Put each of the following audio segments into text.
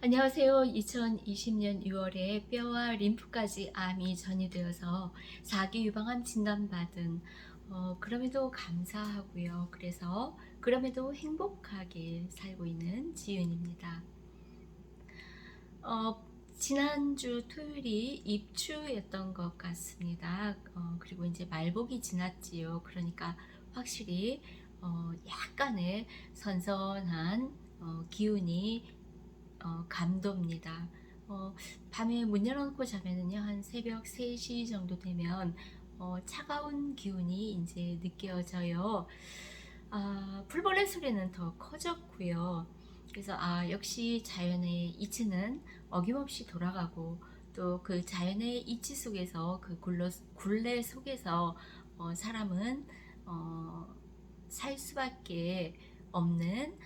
안녕하세요. 2020년 6월에 뼈와 림프까지 암이 전이되어서 4기 유방암 진단받은 그럼에도 감사하고요. 그래서 그럼에도 행복하게 살고 있는 지윤입니다. 지난주 토요일이 입추였던 것 같습니다. 그리고 이제 말복이 지났지요. 그러니까 확실히 약간의 선선한 기운이 감도입니다. 밤에 문 열어놓고 자면은요, 한 새벽 3시 정도 되면 차가운 기운이 이제 느껴져요. 풀벌레 소리는 더 커졌고요. 그래서 역시 자연의 이치는 어김없이 돌아가고, 또 그 자연의 이치 속에서 그 굴레 속에서 사람은 살 수밖에 없는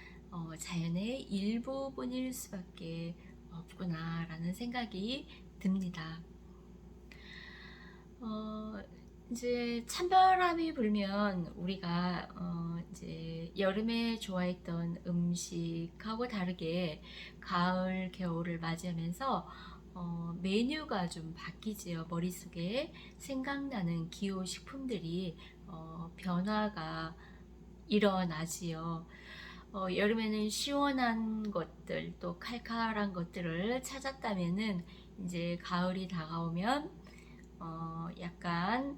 자연의 일부분일 수밖에 없구나라는 생각이 듭니다. 어, 이제 찬바람이 불면 우리가 이제 여름에 좋아했던 음식하고 다르게 가을, 겨울을 맞이하면서 메뉴가 좀 바뀌지요. 머릿속에 생각나는 기호 식품들이 변화가 일어나지요. 여름에는 시원한 것들 또 칼칼한 것들을 찾았다면은 이제 가을이 다가오면 약간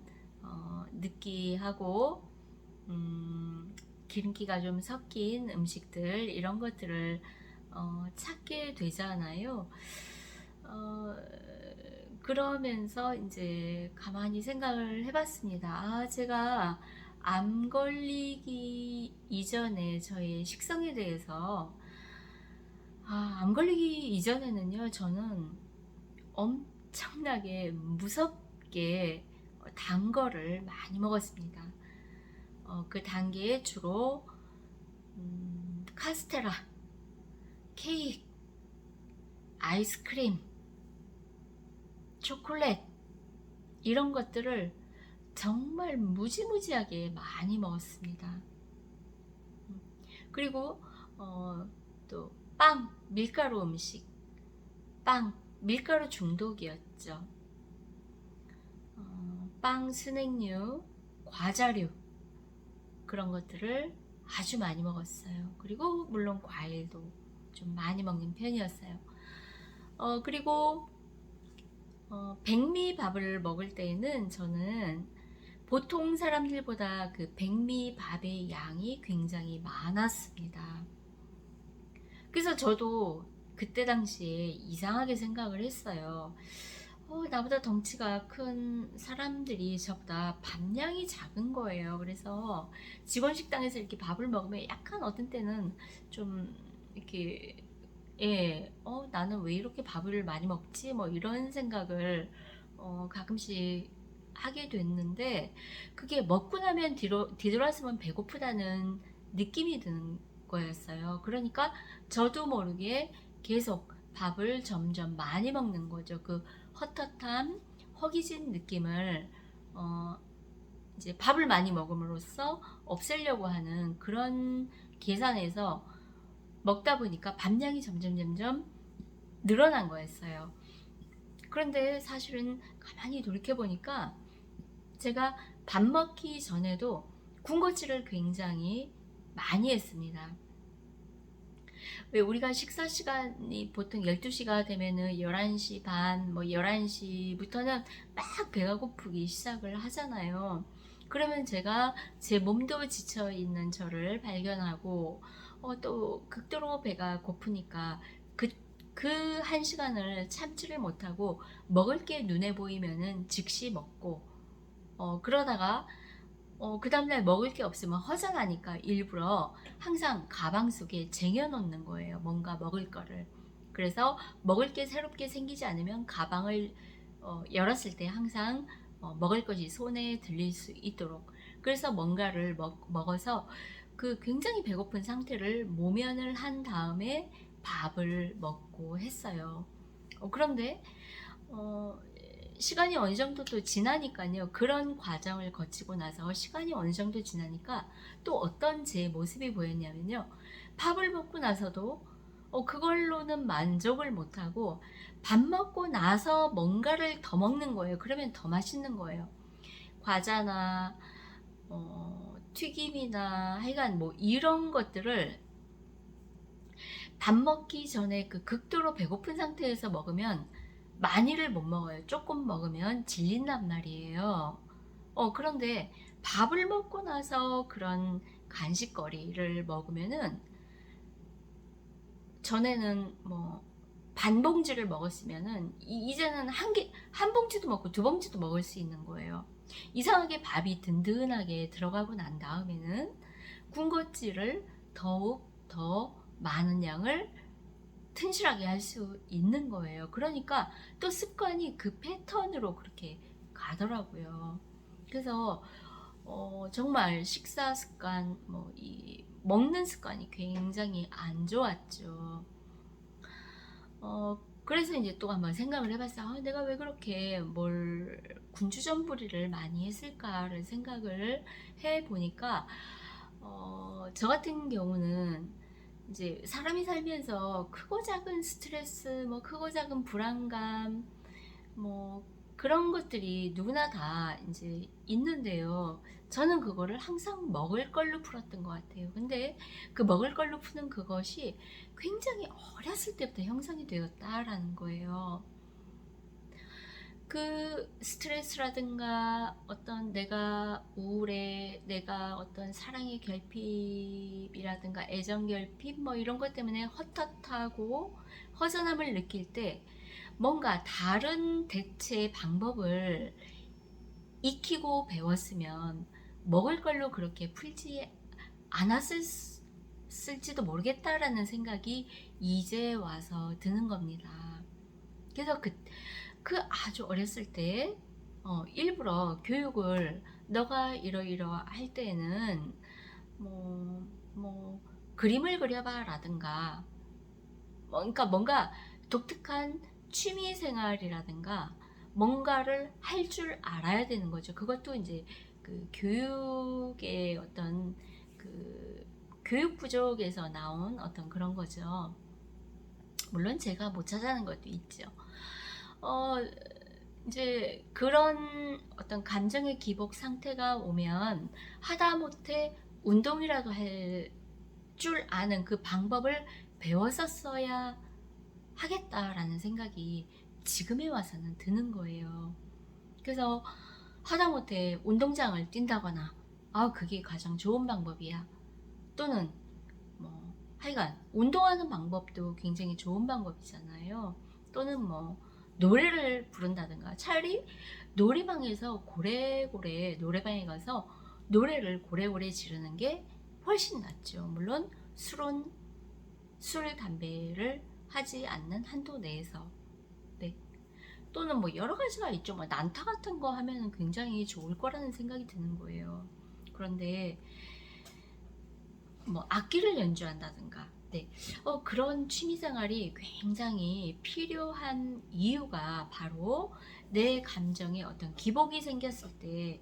느끼하고 기름기가 좀 섞인 음식들 이런 것들을 찾게 되잖아요. 그러면서 이제 가만히 생각을 해봤습니다. 제가 암 걸리기 이전에 저의 식성에 대해서 암 걸리기 이전에는요, 저는 엄청나게 무섭게 단 거를 많이 먹었습니다. 그 단계에 주로 카스테라, 케이크, 아이스크림, 초콜릿 이런 것들을 정말 무지무지하게 많이 먹었습니다. 그리고 또 빵, 밀가루 음식, 빵, 밀가루 중독이었죠. 빵, 스낵류, 과자류 그런 것들을 아주 많이 먹었어요. 그리고 물론 과일도 좀 많이 먹는 편이었어요. 그리고 백미밥을 먹을 때에는 저는 보통 사람들보다 그 백미밥의 양이 굉장히 많았습니다. 그래서 저도 그때 당시에 이상하게 생각을 했어요. 나보다 덩치가 큰 사람들이 저보다 밥량이 작은 거예요. 그래서 직원 식당에서 이렇게 밥을 먹으면 약간 어떤 때는 좀 이렇게 나는 왜 이렇게 밥을 많이 먹지? 뭐 이런 생각을 가끔씩 하게 됐는데 그게 먹고 나면 뒤돌아서면 배고프다는 느낌이 드는 거였어요. 그러니까 저도 모르게 계속 밥을 점점 많이 먹는 거죠. 그 헛헛함, 허기진 느낌을 이제 밥을 많이 먹음으로써 없애려고 하는 그런 계산에서 먹다 보니까 밥량이 점점 늘어난 거였어요. 그런데 사실은 가만히 돌이켜보니까 제가 밥 먹기 전에도 군것질을 굉장히 많이 했습니다. 왜 우리가 식사 시간이 보통 12시가 되면은 11시 반, 뭐 11시부터는 막 배가 고프기 시작을 하잖아요. 그러면 제가 제 몸도 지쳐 있는 저를 발견하고 또 극도로 배가 고프니까 그 한 시간을 참지를 못하고 먹을 게 눈에 보이면은 즉시 먹고 그러다가 그 다음날 먹을 게 없으면 허전하니까 일부러 항상 가방 속에 쟁여놓는 거예요. 뭔가 먹을 거를. 그래서 먹을 게 새롭게 생기지 않으면 가방을 열었을 때 항상 먹을 것이 손에 들릴 수 있도록. 그래서 뭔가를 먹어서 그 굉장히 배고픈 상태를 모면을 한 다음에 밥을 먹고 했어요. 그런데 어, 시간이 어느 정도 또 지나니까요. 그런 과정을 거치고 나서 시간이 어느 정도 지나니까 또 어떤 제 모습이 보였냐면요. 밥을 먹고 나서도 그걸로는 만족을 못하고 밥 먹고 나서 뭔가를 더 먹는 거예요. 그러면 더 맛있는 거예요. 과자나 튀김이나 하여간 뭐 이런 것들을 밥 먹기 전에 그 극도로 배고픈 상태에서 먹으면 많이를 못 먹어요. 조금 먹으면 질린단 말이에요. 그런데 밥을 먹고 나서 그런 간식거리를 먹으면은, 전에는 뭐 반 봉지를 먹었으면은 이제는 한 봉지도 먹고 두 봉지도 먹을 수 있는 거예요. 이상하게 밥이 든든하게 들어가고 난 다음에는 군것질을 더욱 더 많은 양을 튼실하게 할 수 있는 거예요. 그러니까 또 습관이 그 패턴으로 그렇게 가더라고요. 그래서 정말 식사 습관, 이 먹는 습관이 굉장히 안 좋았죠. 그래서 이제 또 한번 생각을 해봤어요. 내가 왜 그렇게 뭘 군주전부리를 많이 했을까를 생각을 해보니까, 저 같은 경우는 이제 사람이 살면서 크고 작은 스트레스, 뭐 크고 작은 불안감, 뭐 그런 것들이 누구나 다 이제 있는데요. 저는 그거를 항상 먹을 걸로 풀었던 것 같아요. 근데 그 먹을 걸로 푸는 그것이 굉장히 어렸을 때부터 형성이 되었다라는 거예요. 그 스트레스라든가 어떤 내가 우울해, 내가 어떤 사랑의 결핍이라든가 애정 결핍 뭐 이런 것 때문에 헛헛하고 허전함을 느낄 때 뭔가 다른 대체 방법을 익히고 배웠으면 먹을 걸로 그렇게 풀지 않았을지도 모르겠다라는 생각이 이제 와서 드는 겁니다. 그래서 그 아주 어렸을 때 일부러 교육을, 너가 이러이러할 때는 뭐 그림을 그려봐 라든가, 그러니까 뭔가 독특한 취미 생활이라든가 뭔가를 할 줄 알아야 되는 거죠. 그것도 이제 그 교육의 어떤 그 교육 부족에서 나온 어떤 그런 거죠. 물론 제가 못 찾아낸 것도 있죠. 이제 그런 어떤 감정의 기복 상태가 오면 하다못해 운동이라도 할 줄 아는 그 방법을 배웠었어야 하겠다라는 생각이 지금에 와서는 드는 거예요. 그래서 하다못해 운동장을 뛴다거나, 그게 가장 좋은 방법이야, 또는 뭐 하여간 운동하는 방법도 굉장히 좋은 방법이잖아요. 또는 뭐 노래를 부른다든가, 차라리 노래방에서 고래고래 노래방에 가서 노래를 고래고래 지르는 게 훨씬 낫죠. 물론 술, 담배를 하지 않는 한도 내에서. 네. 또는 뭐 여러 가지가 있죠. 뭐 난타 같은 거 하면 굉장히 좋을 거라는 생각이 드는 거예요. 그런데 뭐 악기를 연주한다든가, 네. 그런 취미생활이 굉장히 필요한 이유가 바로 내 감정에 어떤 기복이 생겼을 때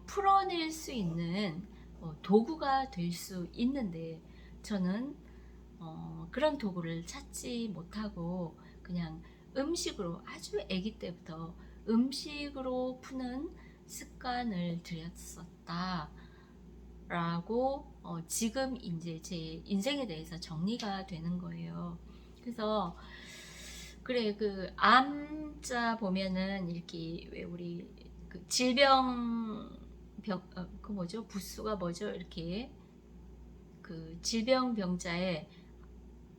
풀어낼 수 있는 도구가 될 수 있는데, 저는 그런 도구를 찾지 못하고 그냥 음식으로, 아주 아기 때부터 음식으로 푸는 습관을 들였었다 라고 지금 이제 제 인생에 대해서 정리가 되는 거예요. 그래서 그래, 그 암자 보면은 이렇게 왜 우리 그 그 뭐죠, 부수가 뭐죠, 이렇게 그 질병병자에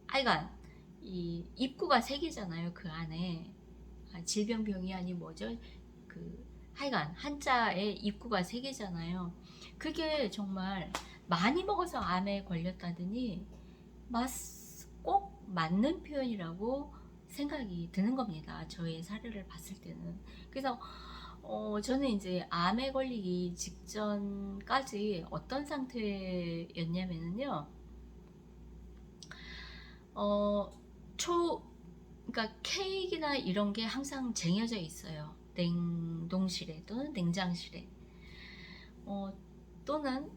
하여간 이 입구가 세 개잖아요. 그 안에 질병병이 아니 뭐죠, 그 하여간 한자에 입구가 세 개잖아요. 그게 정말 많이 먹어서 암에 걸렸다더니 꼭 맞는 표현이라고 생각이 드는 겁니다. 저의 사례를 봤을 때는. 그래서 저는 이제 암에 걸리기 직전까지 어떤 상태였냐면요. 그러니까 케이크나 이런 게 항상 쟁여져 있어요. 냉동실에 또는 냉장실에. 또는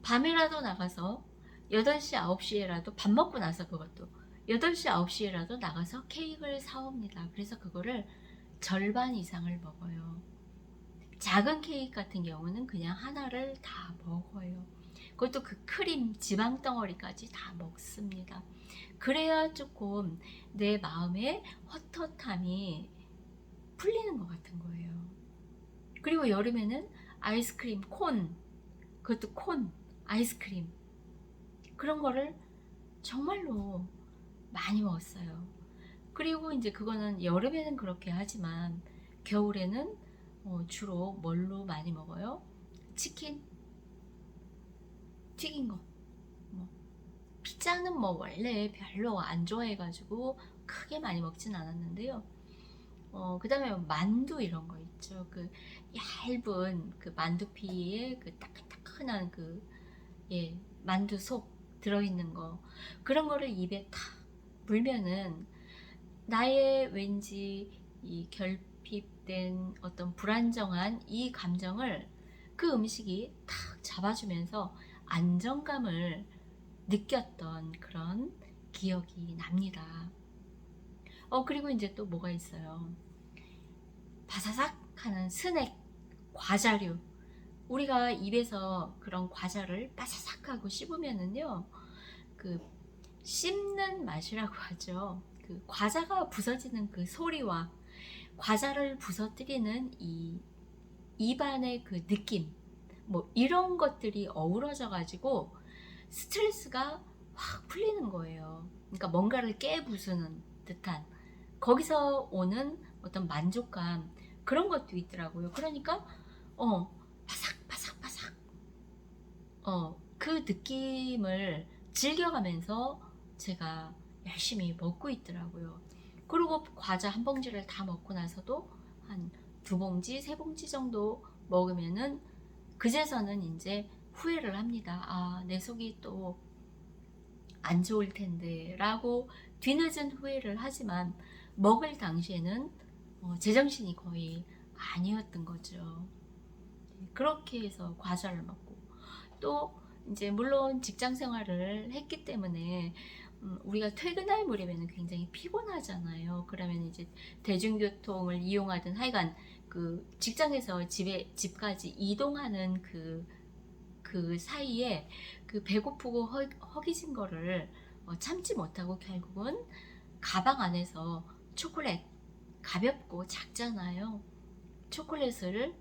밤에라도 나가서 8시, 9시에라도 밥 먹고 나서 그것도 8시, 9시에라도 나가서 케이크를 사옵니다. 그래서 그거를 절반 이상을 먹어요. 작은 케이크 같은 경우는 그냥 하나를 다 먹어요. 그것도 그 크림, 지방 덩어리까지 다 먹습니다. 그래야 조금 내 마음의 헛헛함이 풀리는 것 같은 거예요. 그리고 여름에는 아이스크림, 콘, 그것도 콘, 아이스크림 그런 거를 정말로 많이 먹었어요. 그리고 이제 그거는 여름에는 그렇게 하지만 겨울에는 주로 뭘로 많이 먹어요? 치킨, 튀긴 거. 뭐 피자는 뭐 원래 별로 안 좋아해가지고 크게 많이 먹진 않았는데요. 그 다음에 만두 이런 거 있죠. 그 얇은 그 만두피에 그 따끈따끈한 그 만두 속 들어있는 거 그런 거를 입에 탁 물면은 나의 왠지 이 결핍된 어떤 불안정한 이 감정을 그 음식이 탁 잡아주면서 안정감을 느꼈던 그런 기억이 납니다. 그리고 이제 또 뭐가 있어요. 바사삭 하는 스낵, 과자류. 우리가 입에서 그런 과자를 바사삭하고 씹으면은요, 그 씹는 맛이라고 하죠. 그 과자가 부서지는 그 소리와 과자를 부서뜨리는 이 입안의 그 느낌, 뭐 이런 것들이 어우러져 가지고 스트레스가 확 풀리는 거예요. 그러니까 뭔가를 깨부수는 듯한 거기서 오는 어떤 만족감 그런 것도 있더라고요. 그러니까 바삭바삭바삭 그 느낌을 즐겨가면서 제가 열심히 먹고 있더라고요. 그리고 과자 한 봉지를 다 먹고 나서도 한 2봉지, 3봉지 정도 먹으면은 그제서는 이제 후회를 합니다. 아, 내 속이 또 안 좋을 텐데 라고 뒤늦은 후회를 하지만 먹을 당시에는 제정신이 거의 아니었던 거죠. 그렇게 해서 과자를 먹고 또 이제 물론 직장 생활을 했기 때문에 우리가 퇴근할 무렵에는 굉장히 피곤하잖아요. 그러면 이제 대중교통을 이용하든 하여간 그 직장에서 집까지 이동하는 그 사이에 그 배고프고 허기진 거를 참지 못하고 결국은 가방 안에서 초콜릿 가볍고 작잖아요. 초콜릿을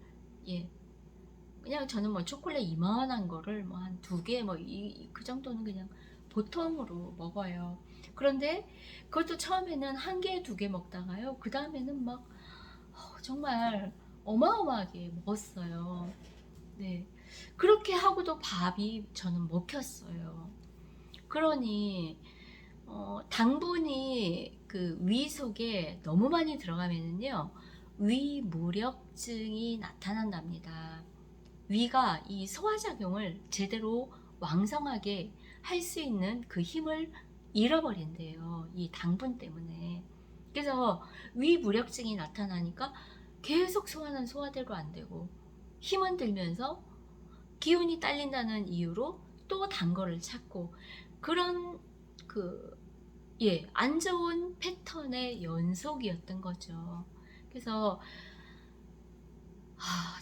그냥 저는 뭐 초콜릿 이만한 거를 뭐 한 2개 뭐 그 정도는 그냥 보통으로 먹어요. 그런데 그것도 처음에는 1개, 2개 먹다가요. 그 다음에는 막 정말 어마어마하게 먹었어요. 네. 그렇게 하고도 밥이 저는 먹혔어요. 그러니 당분이 그 위 속에 너무 많이 들어가면은요 위무력증이 나타난답니다. 위가 이 소화작용을 제대로 왕성하게 할 수 있는 그 힘을 잃어버린대요. 이 당분 때문에. 그래서 위무력증이 나타나니까 계속 소화는 소화대로 안 되고 힘은 들면서 기운이 딸린다는 이유로 또 단 거를 찾고 그런 안 좋은 패턴의 연속이었던 거죠. 그래서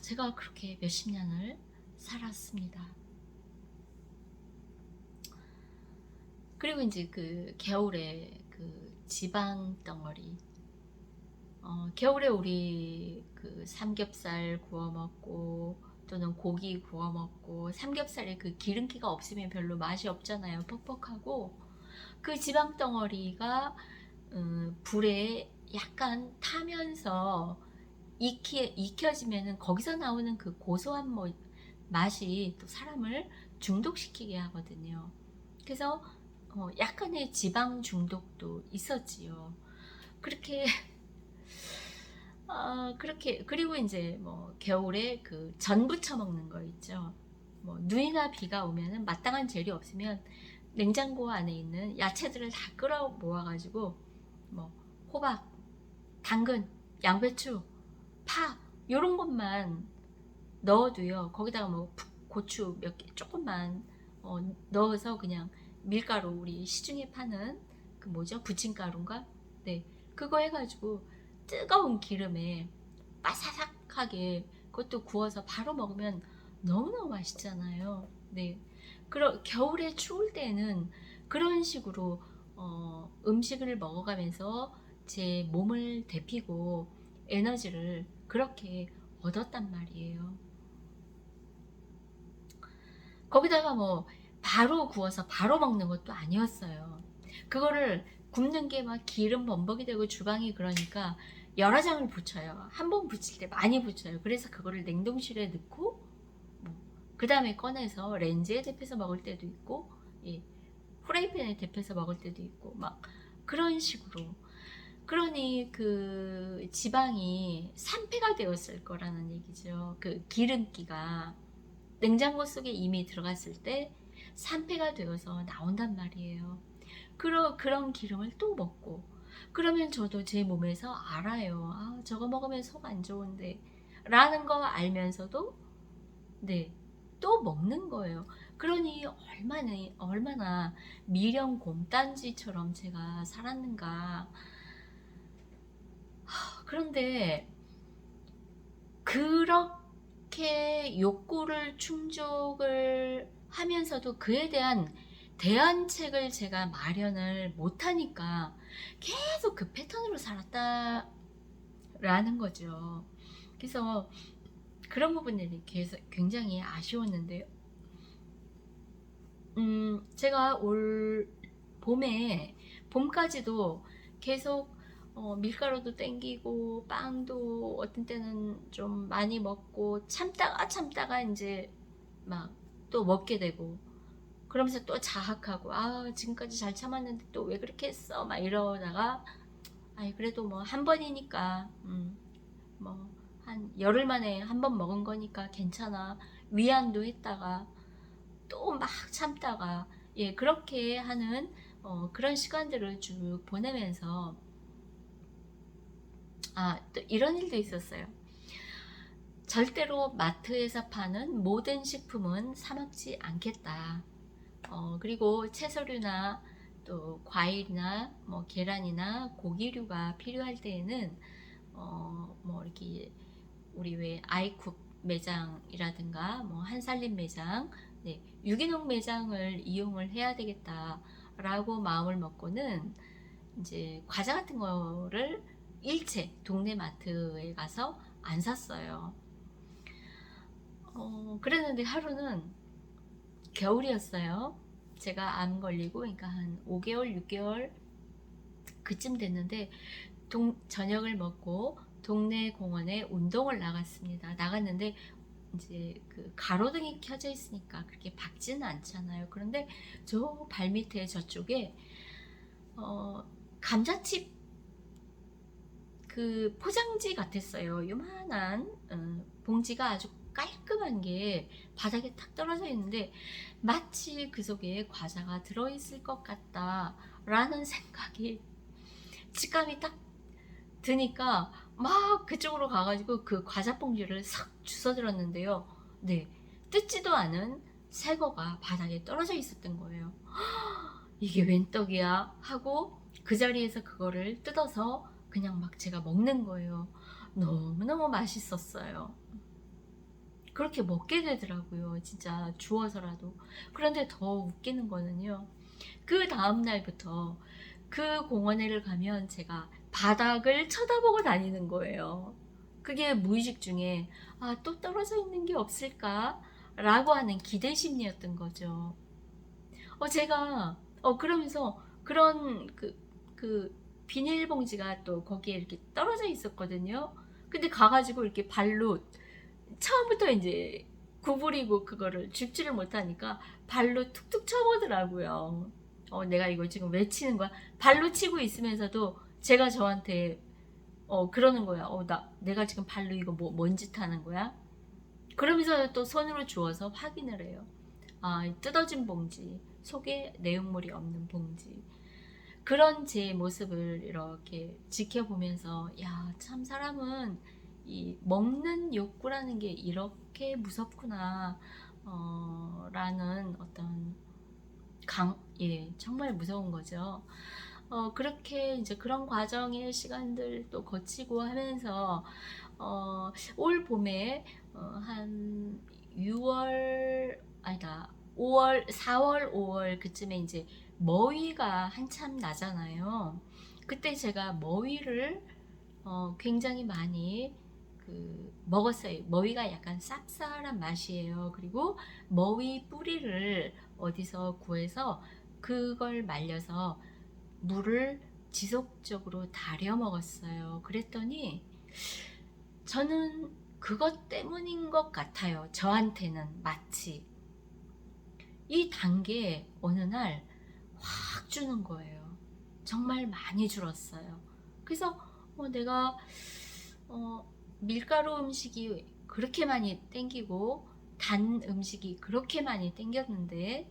제가 그렇게 몇십 년을 살았습니다. 그리고 이제 그 겨울에 그 지방 덩어리 겨울에 우리 그 삼겹살 구워 먹고 또는 고기 구워 먹고 삼겹살에 그 기름기가 없으면 별로 맛이 없잖아요. 퍽퍽하고 그 지방 덩어리가 불에 약간 타면서 익혀지면은 거기서 나오는 그 고소한 맛이 또 사람을 중독시키게 하거든요. 그래서 약간의 지방 중독도 있었지요. 그렇게 그렇게 그리고 이제 뭐 겨울에 그 전 부쳐 먹는 거 있죠. 뭐 눈이나 비가 오면은 마땅한 재료 없으면 냉장고 안에 있는 야채들을 다 끌어 모아가지고 뭐 호박, 당근, 양배추, 파 요런 것만 넣어도요. 거기다가 뭐 고추 몇 개 조금만 넣어서 그냥 밀가루, 우리 시중에 파는 그 뭐죠? 부침가루인가? 네, 그거 해가지고 뜨거운 기름에 바사삭하게 그것도 구워서 바로 먹으면 너무너무 맛있잖아요. 네, 겨울에 추울 때는 그런 식으로 음식을 먹어가면서 제 몸을 데피고 에너지를 그렇게 얻었단 말이에요. 거기다가 뭐 바로 구워서 바로 먹는 것도 아니었어요. 그거를 굽는 게 막 기름 범벅이 되고 주방이 그러니까 여러 장을 붙여요. 한 번 붙일 때 많이 붙여요. 그래서 그거를 냉동실에 넣고 그 다음에 꺼내서 렌즈에 데펴서 먹을 때도 있고, 예, 프라이팬에 데펴서 먹을 때도 있고, 막 그런 식으로. 그러니 그 지방이 산패가 되었을 거라는 얘기죠. 그 기름기가 냉장고 속에 이미 들어갔을 때 산패가 되어서 나온단 말이에요. 그런 기름을 또 먹고, 그러면 저도 제 몸에서 알아요. 아, 저거 먹으면 속 안 좋은데 라는 거 알면서도 네, 또 먹는 거예요. 그러니 얼마나 미련 곰딴지처럼 제가 살았는가. 그런데 그렇게 욕구를 충족을 하면서도 그에 대한 대안책을 제가 마련을 못하니까 계속 그 패턴으로 살았다라는 거죠. 그래서 그런 부분들이 굉장히 아쉬웠는데요. 제가 올 봄까지도 계속 밀가루도 땡기고 빵도 어떤 때는 좀 많이 먹고 참다가 이제 막 또 먹게 되고, 그러면서 또 자학하고, 아 지금까지 잘 참았는데 또 왜 그렇게 했어 막 이러다가, 아이 그래도 뭐 한 번이니까 뭐 한 열흘 만에 한 번 먹은 거니까 괜찮아, 위안도 했다가 또 막 참다가, 예, 그렇게 하는 그런 시간들을 쭉 보내면서 또 이런 일도 있었어요. 절대로 마트에서 파는 모든 식품은 사 먹지 않겠다. 그리고 채소류나 또 과일이나 뭐 계란이나 고기류가 필요할 때에는 뭐 이렇게 우리 왜 아이쿡 매장이라든가 뭐 한살림 매장, 네, 유기농 매장을 이용을 해야 되겠다라고 마음을 먹고는 이제 과자 같은 거를 일체 동네 마트에 가서 안 샀어요. 그랬는데 하루는 겨울이었어요. 제가 암 걸리고 그러니까 한 5개월, 6개월 그쯤 됐는데 저녁을 먹고 동네 공원에 운동을 나갔는데 이제 그 가로등이 켜져 있으니까 그렇게 밝지는 않잖아요. 그런데 저 발밑에 저쪽에 감자칩 그 포장지 같았어요. 요만한 봉지가 아주 깔끔한 게 바닥에 탁 떨어져 있는데 마치 그 속에 과자가 들어있을 것 같다라는 생각이, 직감이 딱 드니까 막 그쪽으로 가가지고 그 과자 봉지를 싹 주워들었는데요. 네, 뜯지도 않은 새 거가 바닥에 떨어져 있었던 거예요. 이게 웬 떡이야 하고 그 자리에서 그거를 뜯어서 그냥 막 제가 먹는 거예요. 너무너무 맛있었어요. 그렇게 먹게 되더라고요. 진짜 주워서라도. 그런데 더 웃기는 거는요, 그 다음날부터 그 공원에를 가면 제가 바닥을 쳐다보고 다니는 거예요. 그게 무의식 중에 또 떨어져 있는 게 없을까? 라고 하는 기대 심리였던 거죠. 제가 그러면서 그런 그 비닐봉지가 또 거기에 이렇게 떨어져 있었거든요. 근데 가가지고 이렇게 발로 처음부터 이제 구부리고 그거를 줍지를 못하니까 발로 툭툭 쳐보더라고요. 내가 이걸 지금 왜 치는 거야? 발로 치고 있으면서도 제가 저한테 그러는 거야. 내가 지금 발로 이거 뭔 짓 하는 거야? 그러면서 또 손으로 주워서 확인을 해요. 뜯어진 봉지, 속에 내용물이 없는 봉지. 그런 제 모습을 이렇게 지켜보면서, 야, 참 사람은 이 먹는 욕구라는 게 이렇게 무섭구나. 라는 어떤 정말 무서운 거죠. 그렇게 이제 그런 과정의 시간들 또 거치고 하면서 올 봄에 한 6월 아니다 5월 4월 5월 그쯤에 이제 머위가 한참 나잖아요. 그때 제가 머위를 굉장히 많이 먹었어요. 머위가 약간 쌉쌀한 맛이에요. 그리고 머위 뿌리를 어디서 구해서 그걸 말려서 물을 지속적으로 달여 먹었어요. 그랬더니 저는 그것 때문인 것 같아요. 저한테는 마치 이 단계 어느 날 확 주는 거예요. 정말 많이 줄었어요. 그래서 내가 밀가루 음식이 그렇게 많이 땡기고 단 음식이 그렇게 많이 땡겼는데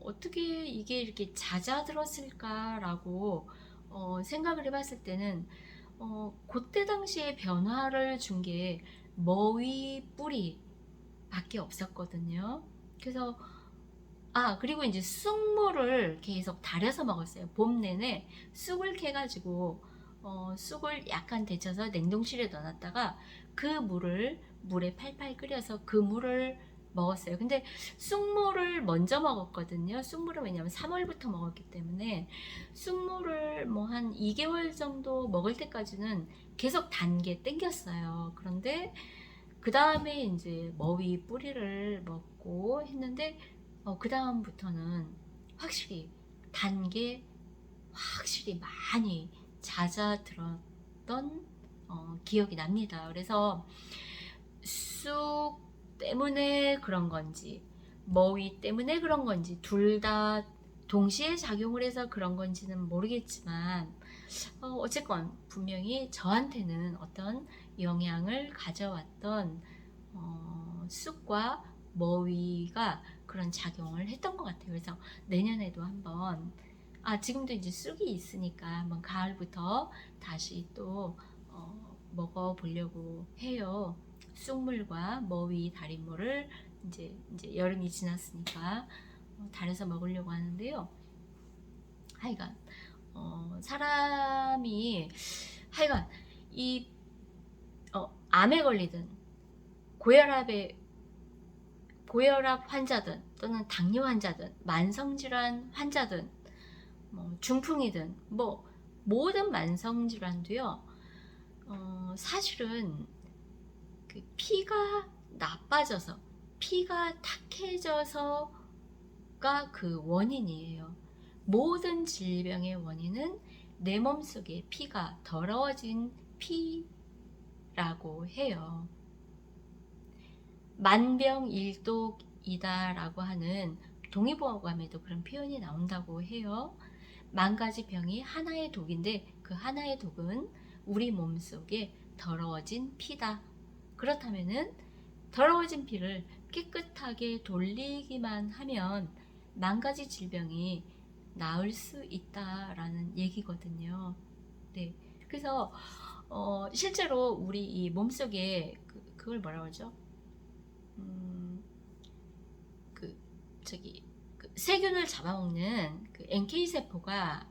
어떻게 이게 이렇게 잦아들었을까라고 생각을 해봤을 때는 그때 당시에 변화를 준 게 머위 뿌리밖에 없었거든요. 그래서 그리고 이제 쑥물을 계속 달여서 먹었어요. 봄 내내 쑥을 캐가지고 쑥을 약간 데쳐서 냉동실에 넣어놨다가 그 물을 물에 팔팔 끓여서 그 물을 먹었어요. 근데 쑥물을 먼저 먹었거든요. 쑥물을 왜냐면 3월부터 먹었기 때문에 쑥물을 뭐 한 2개월 정도 먹을 때까지는 계속 단 게 땡겼어요. 그런데 그 다음에 이제 머위 뿌리를 먹고 했는데 그 다음부터는 확실히 단 게 확실히 많이 잦아들었던 기억이 납니다. 그래서 쑥 때문에 그런 건지 머위 때문에 그런 건지 둘 다 동시에 작용을 해서 그런 건지는 모르겠지만 어쨌건 분명히 저한테는 어떤 영향을 가져왔던 쑥과 머위가 그런 작용을 했던 것 같아요. 그래서 내년에도 한번 지금도 이제 쑥이 있으니까 한번 가을부터 다시 또 먹어보려고 해요. 쑥물과 머위 달인물을 이제 여름이 지났으니까 달여서 먹으려고 하는데요. 하여간 사람이 하여간 이 암에 걸리든 고혈압 환자든 또는 당뇨 환자든 만성질환 환자든 중풍이든 모든 만성질환도요. 사실은 그 피가 나빠져서 피가 탁해져서가 그 원인이에요. 모든 질병의 원인은 내 몸속에 피가 더러워진 피라고 해요. 만병일독이다라고 하는 동의보감에도 그런 표현이 나온다고 해요. 만 가지 병이 하나의 독인데 그 하나의 독은 우리 몸속에 더러워진 피다. 그렇다면은 더러워진 피를 깨끗하게 돌리기만 하면 만 가지 질병이 나을 수 있다라는 얘기거든요. 네. 그래서 실제로 우리 이 몸속에 그걸 뭐라고 하죠? 세균을 잡아먹는 그 NK 세포가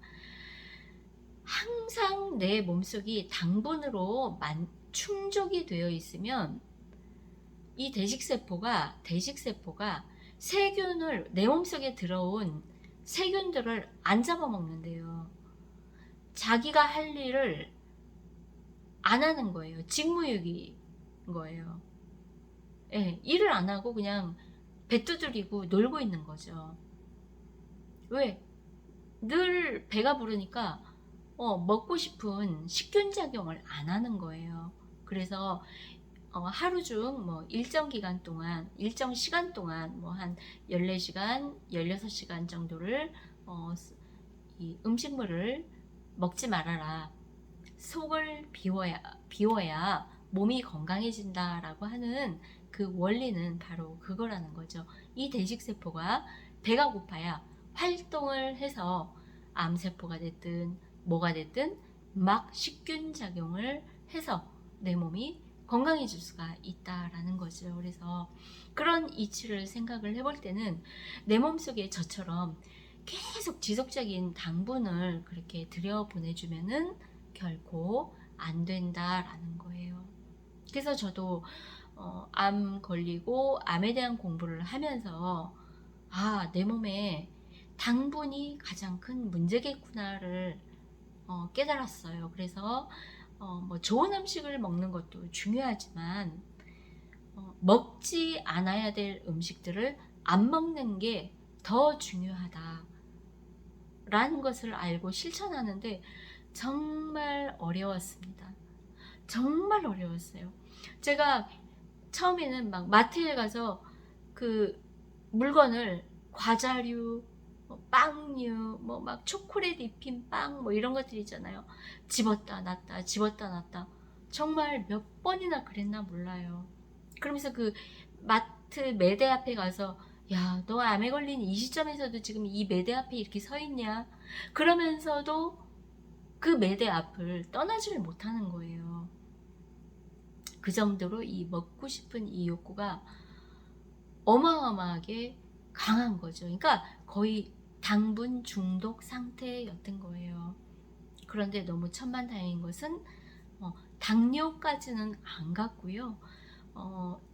항상 내 몸속이 당분으로 충족이 되어 있으면 이 대식세포가 세균을 내 몸속에 들어온 세균들을 안 잡아먹는데요. 자기가 할 일을 안 하는 거예요. 직무유기인 거예요. 예, 일을 안 하고 그냥 배 두드리고 놀고 있는 거죠. 왜? 늘 배가 부르니까 먹고 싶은 식균작용을 안 하는 거예요. 그래서 하루 중 일정 기간 동안, 일정 시간 동안 한 14시간, 16시간 정도를 이 음식물을 먹지 말아라. 속을 비워야 몸이 건강해진다라고 하는 그 원리는 바로 그거라는 거죠. 이 대식세포가 배가 고파야 활동을 해서 암세포가 됐든 뭐가 됐든 막 식균작용을 해서 내 몸이 건강해질 수가 있다라는 거죠. 그래서 그런 이치를 생각을 해볼 때는 내 몸속에 저처럼 계속 지속적인 당분을 그렇게 들여보내주면은 결코 안 된다라는 거예요. 그래서 저도 암 걸리고 암에 대한 공부를 하면서 내 몸에 당분이 가장 큰 문제겠구나를 깨달았어요. 그래서 뭐 좋은 음식을 먹는 것도 중요하지만 먹지 않아야 될 음식들을 안 먹는 게 더 중요하다 라는 것을 알고 실천하는데 정말 어려웠습니다. 정말 어려웠어요. 제가 처음에는 막 마트에 가서 그 물건을 과자류, 빵류, 뭐 막 초콜릿 입힌 빵, 뭐 이런 것들 있잖아요. 집었다 놨다, 집었다 놨다. 정말 몇 번이나 그랬나 몰라요. 그러면서 그 마트 매대 앞에 가서 야, 너 암에 걸린 이 시점에서도 지금 이 매대 앞에 이렇게 서 있냐? 그러면서도 그 매대 앞을 떠나지를 못하는 거예요. 그 정도로 이 먹고 싶은 이 욕구가 어마어마하게 강한 거죠. 그러니까 거의 당분 중독 상태였던 거예요. 그런데 너무 천만다행인 것은 당뇨까지는 안 갔고요.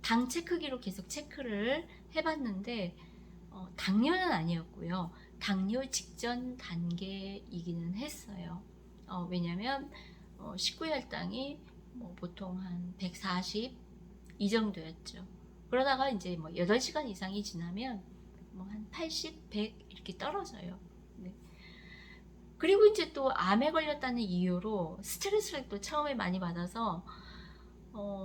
당 체크기로 계속 체크를 해봤는데 당뇨는 아니었고요. 당뇨 직전 단계이기는 했어요. 왜냐면 식후혈당이 뭐 보통 한 140 이 정도였죠. 그러다가 이제 뭐 8시간 이상이 지나면 뭐 한 80, 100 이렇게 떨어져요. 네. 그리고 이제 또 암에 걸렸다는 이유로 스트레스를 또 처음에 많이 받아서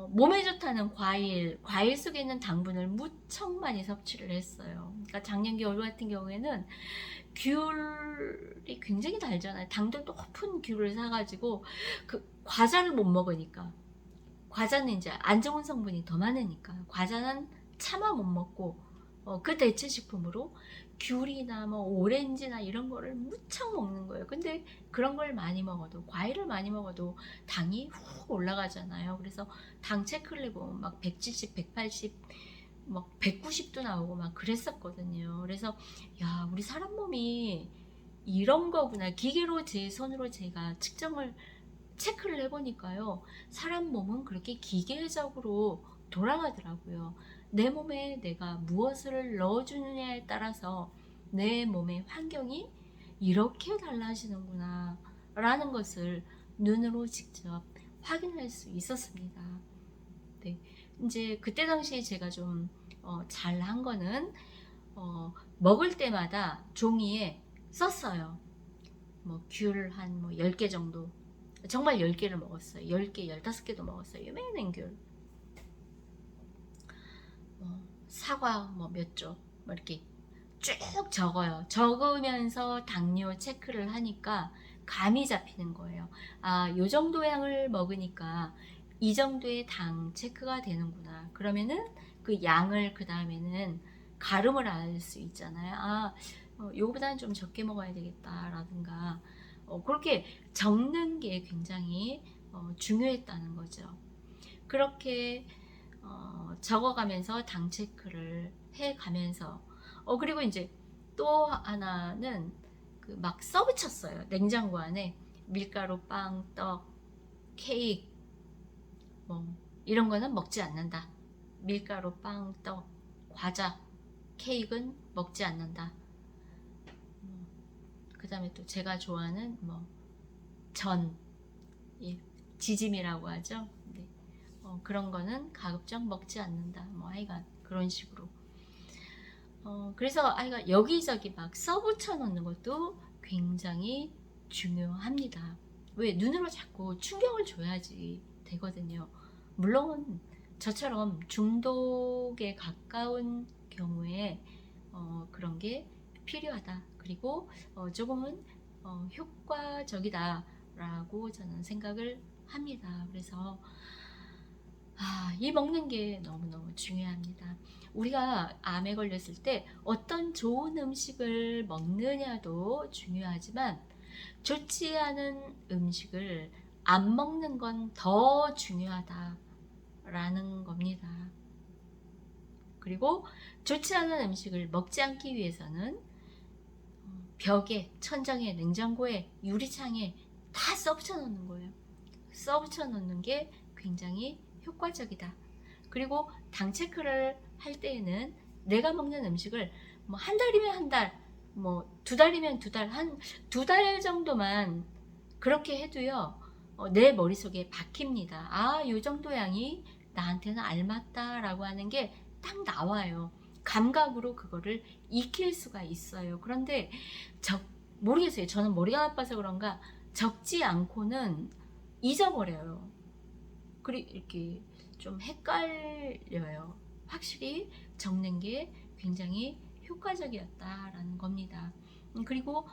몸에 좋다는 과일 속에 있는 당분을 무척 많이 섭취를 했어요. 그러니까 작년 겨울 같은 경우에는 귤이 굉장히 달잖아요. 당도 높은 귤을 사가지고 그 과자를 못 먹으니까, 과자는 이제 안 좋은 성분이 더 많으니까 과자는 차마 못 먹고 그 대체 식품으로 귤이나 뭐 오렌지나 이런 거를 무척 먹는 거예요. 근데 그런 걸 많이 먹어도, 과일을 많이 먹어도 당이 훅 올라가잖아요. 그래서 당 체크를 해보면 막 170, 180, 막 190도 나오고 막 그랬었거든요. 그래서 야, 우리 사람 몸이 이런 거구나. 기계로 제 손으로 제가 체크를 해보니까요, 사람 몸은 그렇게 기계적으로 돌아가더라고요. 내 몸에 내가 무엇을 넣어주느냐에 따라서 내 몸의 환경이 이렇게 달라지는구나 라는 것을 눈으로 직접 확인할 수 있었습니다. 네, 이제 그때 당시에 제가 좀 잘한 거는 먹을 때마다 종이에 썼어요. 뭐 귤 한 뭐 10개 정도, 정말 10개를 먹었어요. 10개, 15개도 먹었어요. 요만한 귤. 사과 뭐 몇 쪽, 뭐 이렇게 쭉 적어요. 적으면서 당뇨 체크를 하니까 감이 잡히는 거예요. 요 정도 양을 먹으니까 이 정도의 당 체크가 되는구나. 그러면은 그 양을 그 다음에는 가름을 알 수 있잖아요. 요거보다는 좀 적게 먹어야 되겠다라든가 그렇게 적는 게 굉장히 중요했다는 거죠. 그렇게 적어가면서 당 체크를 해가면서 그리고 이제 또 하나는 그 막 써붙였어요. 냉장고 안에 밀가루, 빵, 떡, 케이크 뭐 이런 거는 먹지 않는다. 밀가루, 빵, 떡, 과자, 케이크는 먹지 않는다. 그 다음에 또 제가 좋아하는 뭐 전, 지짐이라고 하죠. 네. 그런 거는 가급적 먹지 않는다. 뭐 하여간 그런 식으로. 그래서 아이가 여기저기 막 써붙여 놓는 것도 굉장히 중요합니다. 왜? 눈으로 자꾸 충격을 줘야지 되거든요. 물론 저처럼 중독에 가까운 경우에 그런 게 필요하다. 그리고 조금은 효과적이다 라고 저는 생각을 합니다. 그래서 이 먹는 게 너무너무 중요합니다. 우리가 암에 걸렸을 때 어떤 좋은 음식을 먹느냐도 중요하지만 좋지 않은 음식을 안 먹는 건 더 중요하다 라는 겁니다. 그리고 좋지 않은 음식을 먹지 않기 위해서는 벽에, 천장에, 냉장고에, 유리창에 다 써붙여 놓는 거예요. 써붙여 놓는 게 굉장히 효과적이다. 그리고 당 체크를 할 때에는 내가 먹는 음식을 뭐 한 달이면 한 달, 뭐 두 달이면 두 달, 한 두 달 정도만 그렇게 해도요, 내 머릿속에 박힙니다. 아, 요 정도 양이 나한테는 알맞다라고 하는 게 딱 나와요. 감각으로 그거를 익힐 수가 있어요. 그런데 모르겠어요. 저는 머리가 나빠서 그런가 적지 않고는 잊어버려요. 그리고 이렇게 좀 헷갈려요. 확실히 적는 게 굉장히 효과적이었다라는 겁니다. 그리고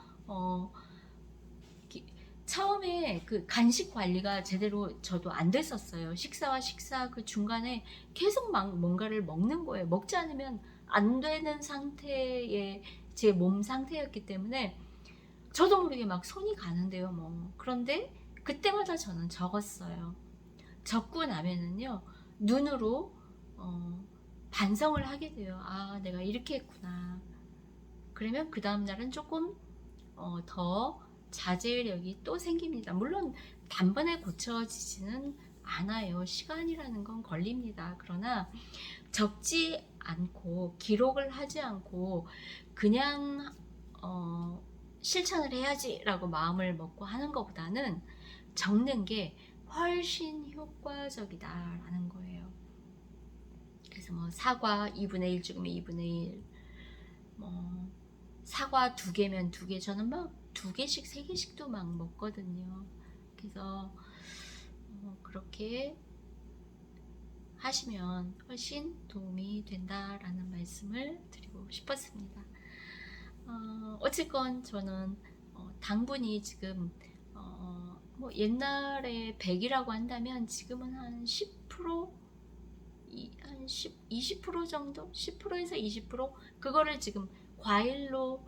처음에 그 간식 관리가 제대로 저도 안 됐었어요. 식사와 식사 그 중간에 계속 막 뭔가를 먹는 거예요. 먹지 않으면 안 되는 상태의 제 몸 상태였기 때문에 저도 모르게 막 손이 가는데요. 뭐 그런데 그때마다 저는 적었어요. 적고 나면은요, 눈으로 반성을 하게 돼요. 아, 내가 이렇게 했구나. 그러면 그 다음날은 조금 더 자제력이 또 생깁니다. 물론 단번에 고쳐지지는 않아요. 시간이라는 건 걸립니다. 그러나 적지 않고 기록을 하지 않고 그냥 실천을 해야지라고 마음을 먹고 하는 것보다는 적는 게 훨씬 효과적이다라는 거예요. 그래서 뭐 사과 2분의 1 죽으면 2분의 1, 뭐 사과 2개면 2개, 저는 막 2개씩 3개씩도 막 먹거든요. 그래서 그렇게 하시면 훨씬 도움이 된다라는 말씀을 드리고 싶었습니다. 어쨌건 저는 당분이 지금 뭐 옛날에 100이라고 한다면 지금은 한 10%, 한 20% 정도? 10%에서 20% 그거를 지금 과일로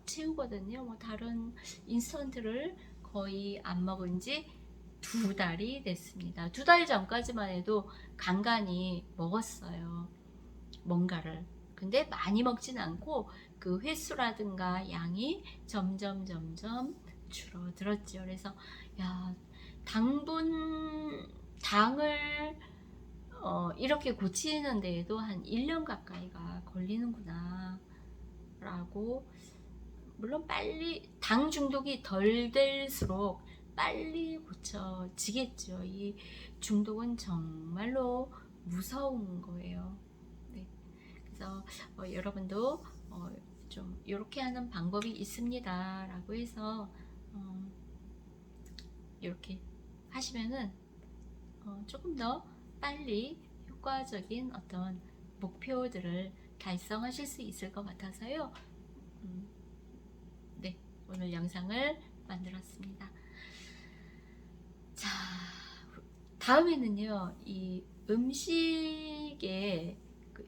채우거든요. 뭐 다른 인스턴트를 거의 안 먹은 지 2달이 됐습니다. 2달 전까지만 해도 간간히 먹었어요. 뭔가를. 근데 많이 먹진 않고 그 횟수라든가 양이 점점 줄어들었죠. 그래서 야, 당을 이렇게 고치는 데에도 한 1년 가까이가 걸리는구나 라고. 물론 빨리 당 중독이 덜 될수록 빨리 고쳐지겠죠. 이 중독은 정말로 무서운 거예요. 네. 그래서 여러분도 좀 이렇게 하는 방법이 있습니다 라고 해서 이렇게 하시면은 조금 더 빨리 효과적인 어떤 목표들을 달성하실 수 있을 것 같아서요. 네, 오늘 영상을 만들었습니다. 자, 다음에는요, 이 음식에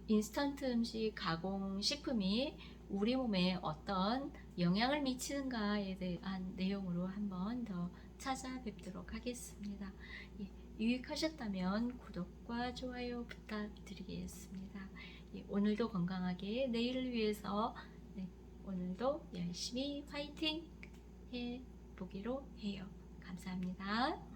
인스턴트 음식 가공 식품이 우리 몸에 어떤 영향을 미치는가에 대한 내용으로 한번 더 찾아뵙도록 하겠습니다. 예, 유익하셨다면 구독과 좋아요 부탁드리겠습니다. 예, 오늘도 건강하게 내일을 위해서 오늘도 열심히 화이팅 해보기로 해요. 감사합니다.